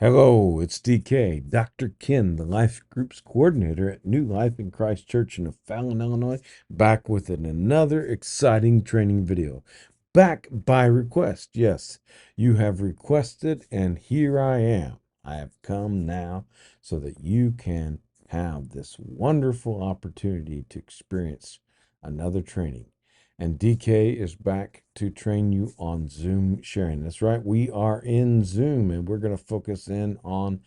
Hello, it's DK, Dr. Ken, the Life Groups Coordinator at New Life in Christ Church in O'Fallon, Illinois, back with another exciting training video. Back by request. Yes, you have requested, and here I am. I have come now so that you can have this wonderful opportunity to experience another training. And DK is back to train you on Zoom sharing. That's right, we are in Zoom and we're going to focus in on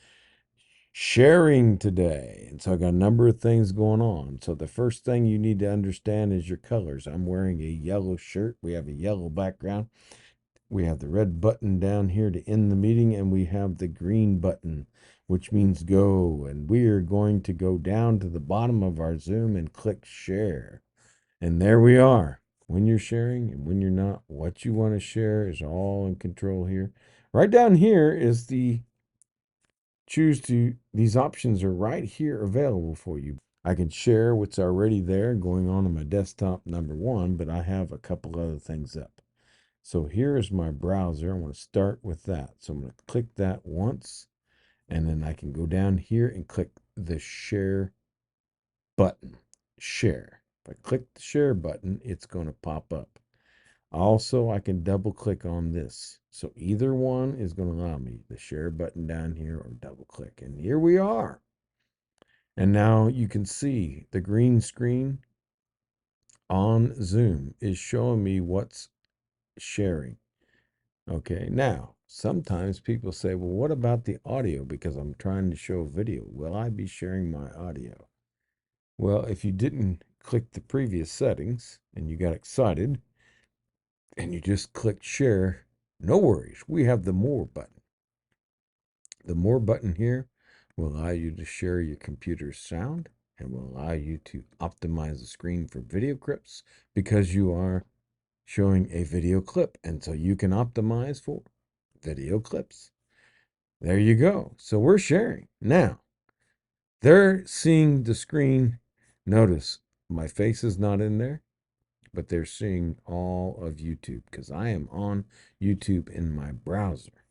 sharing today. And so I got a number of things going on. So the first thing you need to understand is your colors. I'm wearing a yellow shirt. We have a yellow background. We have the red button down here to end the meeting, and we have the green button, which means go. And we are going to go down to the bottom of our Zoom and click share. And there we are. When you're sharing and when you're not, what you want to share is all in control here. Right down here is the these options are right here available for you. I can share what's already there going on my desktop, number one, but I have a couple other things up. So here is my browser. I want to start with that. So I'm going to click that once, and then I can go down here and click the share button. Share. If I click the share button, it's going to pop up. Also, I can double click on this. So either one is going to allow me the share button down here or double click. And here we are. And now you can see the green screen on Zoom is showing me what's sharing. Okay, now sometimes people say, well, what about the audio? Because I'm trying to show video. Will I be sharing my audio? Well, if you didn't click the previous settings and you got excited and you just clicked share, no worries. We have the more button. The more button here will allow you to share your computer's sound and will allow you to optimize the screen for video clips because you are showing a video clip. And so you can optimize for video clips. There you go. So we're sharing. Now, they're seeing the screen. Notice my face is not in there, but they're seeing all of YouTube because I am on YouTube in my browser.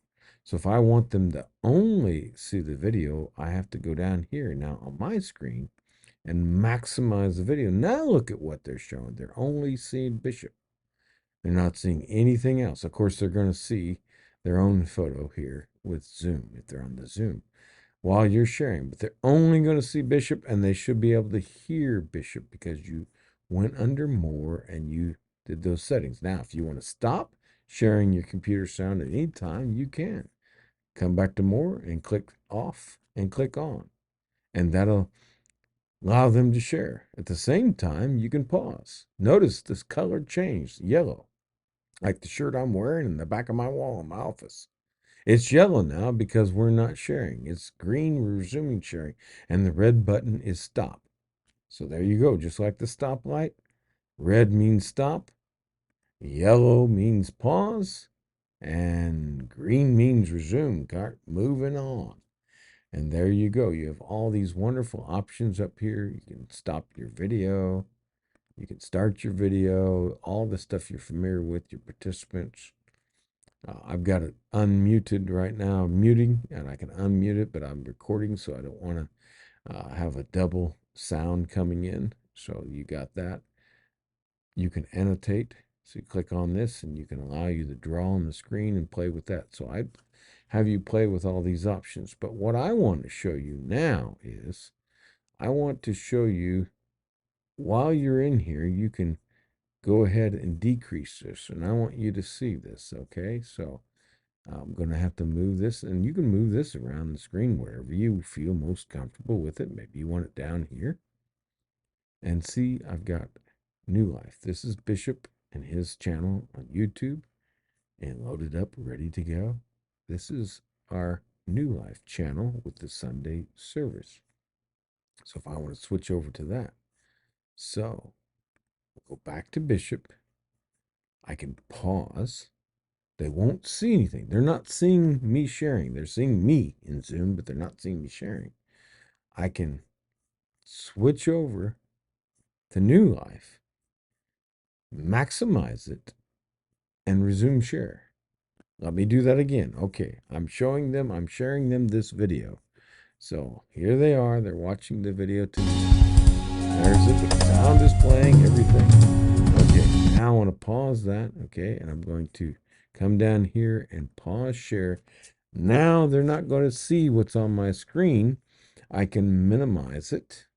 So if I want them to only see the video, I have to go down here now on my screen and maximize the video. Now look at what they're showing. They're only seeing Bishop. They're not seeing anything else. Of course, they're going to see their own photo here with Zoom if they're on the Zoom while you're sharing, but they're only going to see Bishop, and they should be able to hear Bishop because you went under more and you did those settings. Now, if you want to stop sharing your computer sound at any time, you can come back to more and click off and click on, and that'll allow them to share. At the same time, you can pause. Notice this color changed, yellow, like the shirt I'm wearing in the back of my wall in my office. It's yellow now because we're not sharing. It's green, we're resuming sharing, and the red button is stop. So there you go, just like the stoplight. Red means stop, yellow means pause, and green means resume. Moving on. And there you go. You have all these wonderful options up here. You can stop your video. You can start your video. All the stuff you're familiar with, your participants. I've got it unmuted right now. I'm muting, and I can unmute it, but I'm recording, so I don't want to have a double sound coming in. So you got that. You can annotate. So you click on this, and you can allow you to draw on the screen and play with that. So I have you play with all these options. But what I want to show you now is I want to show you while you're in here, you can go ahead and decrease this. And I want you to see this, okay? So I'm going to have to move this, and you can move this around the screen wherever you feel most comfortable with it. Maybe you want it down here. And see, I've got New Life. This is Bishop and his channel on YouTube, and loaded up, ready to go. This is our New Life channel with the Sunday service. So if I want to switch over to that, so we'll go back to Bishop. I can pause. They won't see anything. They're not seeing me sharing. They're seeing me in Zoom, but they're not seeing me sharing. I can switch over to New Life, maximize it, and resume share. Let me do that again. Okay, I'm sharing them this video. So here they are. They're watching the video to me. There's it. The sound is playing, everything. Okay, now I want to pause that. Okay, and I'm going to come down here and pause share. Now they're not going to see what's on my screen. I can minimize it.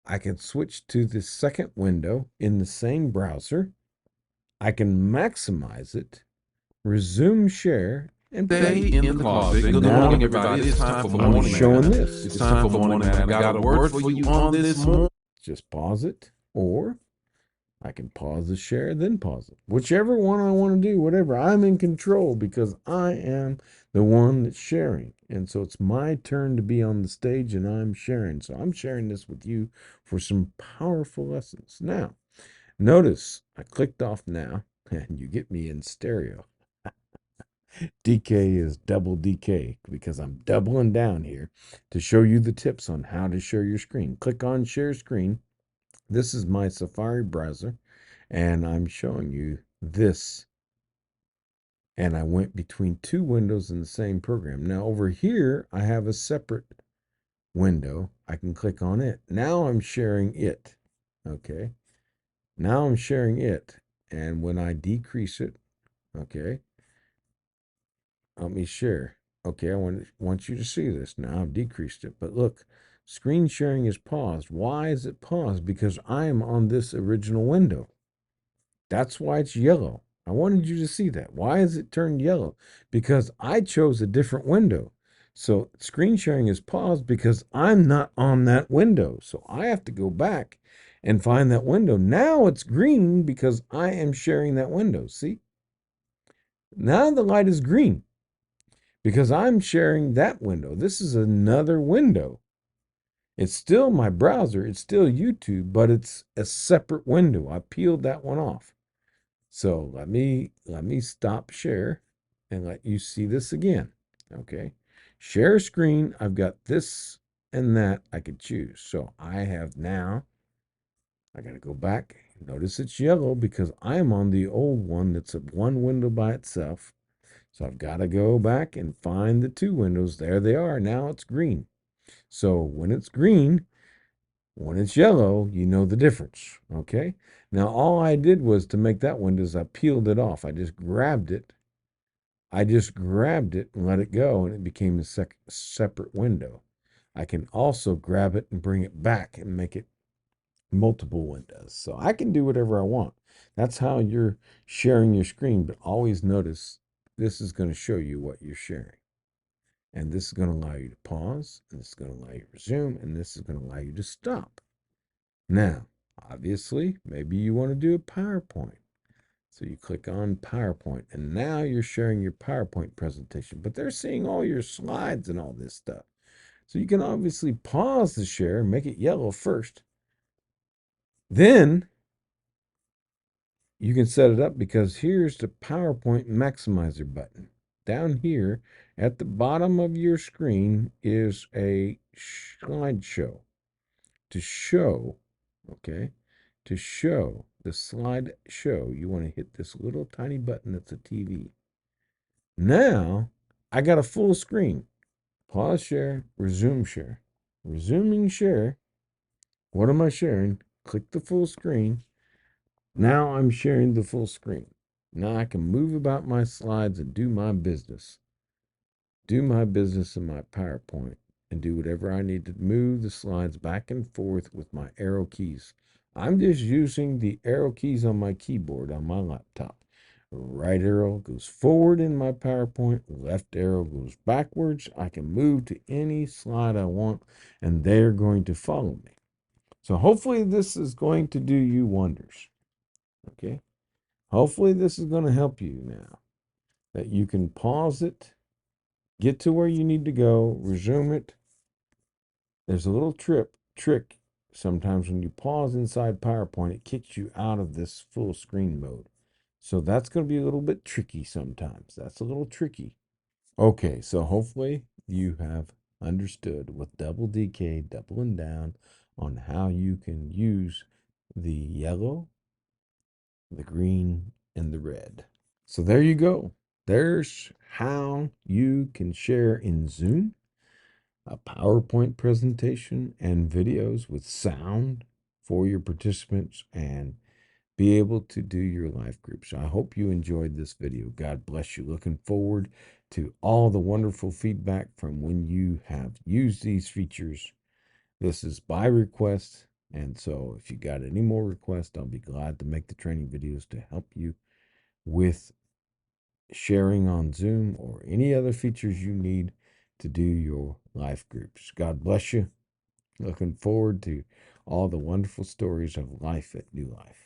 I can switch to the second window in the same browser. I can maximize it, resume share, and Stay play. in the closet. Good now, morning, everybody. It's time for I'm morning showing man. this. It's time for morning man. I got a word for you on this morning. Just pause it, or I can pause the share, then pause it. Whichever one I want to do, whatever. I'm in control because I am the one that's sharing. And so it's my turn to be on the stage and I'm sharing. So I'm sharing this with you for some powerful lessons. Now, notice I clicked off now and you get me in stereo. DK is double DK because I'm doubling down here to show you the tips on how to share your screen. Click on share screen. This is my Safari browser and I'm showing you this. And I went between two windows in the same program. Now over here, I have a separate window. I can click on it. Now I'm sharing it. Okay. Now I'm sharing it. And when I decrease it, okay, let me share. Okay, I want you to see this. Now I've decreased it. But look, screen sharing is paused. Why is it paused? Because I am on this original window. That's why it's yellow. I wanted you to see that. Why is it turned yellow? Because I chose a different window. So screen sharing is paused because I'm not on that window. So I have to go back and find that window. Now it's green because I am sharing that window. See? Now the light is green because I'm sharing that window. This is another window. It's still my browser, it's still YouTube, but it's a separate window. I peeled that one off. So let me stop share and let you see this again. Okay. Share screen. I've got this and that I could choose. So I have now, I got to go back. Notice it's yellow because I'm on the old one that's a one window by itself. So I've got to go back and find the two windows. There they are. Now it's green. So when it's green, when it's yellow, you know the difference. Okay. Now all I did was to make that window is I peeled it off. I just grabbed it. And let it go, and it became a separate window. I can also grab it and bring it back and make it multiple windows. So I can do whatever I want. That's how you're sharing your screen, but always notice this is going to show you what you're sharing. And this is going to allow you to pause, and this is going to allow you to resume, and this is going to allow you to stop. Now, obviously, maybe you want to do a PowerPoint. So you click on PowerPoint, and now you're sharing your PowerPoint presentation, but they're seeing all your slides and all this stuff. So you can obviously pause the share and make it yellow first. Then you can set it up because here's the PowerPoint Maximizer button. Down here at the bottom of your screen is a slideshow to show, okay, to show the slideshow. You want to hit this little tiny button that's a TV. Now I got a full screen. Pause share, resume share. Resuming share. What am I sharing? Click the full screen. Now I'm sharing the full screen. Now I can move about my slides and do my business. Do my business in my PowerPoint and do whatever I need to move the slides back and forth with my arrow keys. I'm just using the arrow keys on my keyboard on my laptop. Right arrow goes forward in my PowerPoint, left arrow goes backwards. I can move to any slide I want, and they're going to follow me. So hopefully this is going to do you wonders. Okay. Hopefully this is going to help you now that you can pause it, get to where you need to go, resume it. There's a little trick. Sometimes when you pause inside PowerPoint, it kicks you out of this full screen mode. So that's going to be a little bit tricky sometimes. That's a little tricky. Okay, so hopefully you have understood with double DK, doubling down on how you can use the yellow, the green, and the red. So there you go. There's how you can share in Zoom a PowerPoint presentation and videos with sound for your participants and be able to do your life groups. I hope you enjoyed this video. God bless you. Looking forward to all the wonderful feedback from when you have used these features. This is by request. And so if you got any more requests, I'll be glad to make the training videos to help you with sharing on Zoom or any other features you need to do your life groups. God bless you. Looking forward to all the wonderful stories of life at New Life.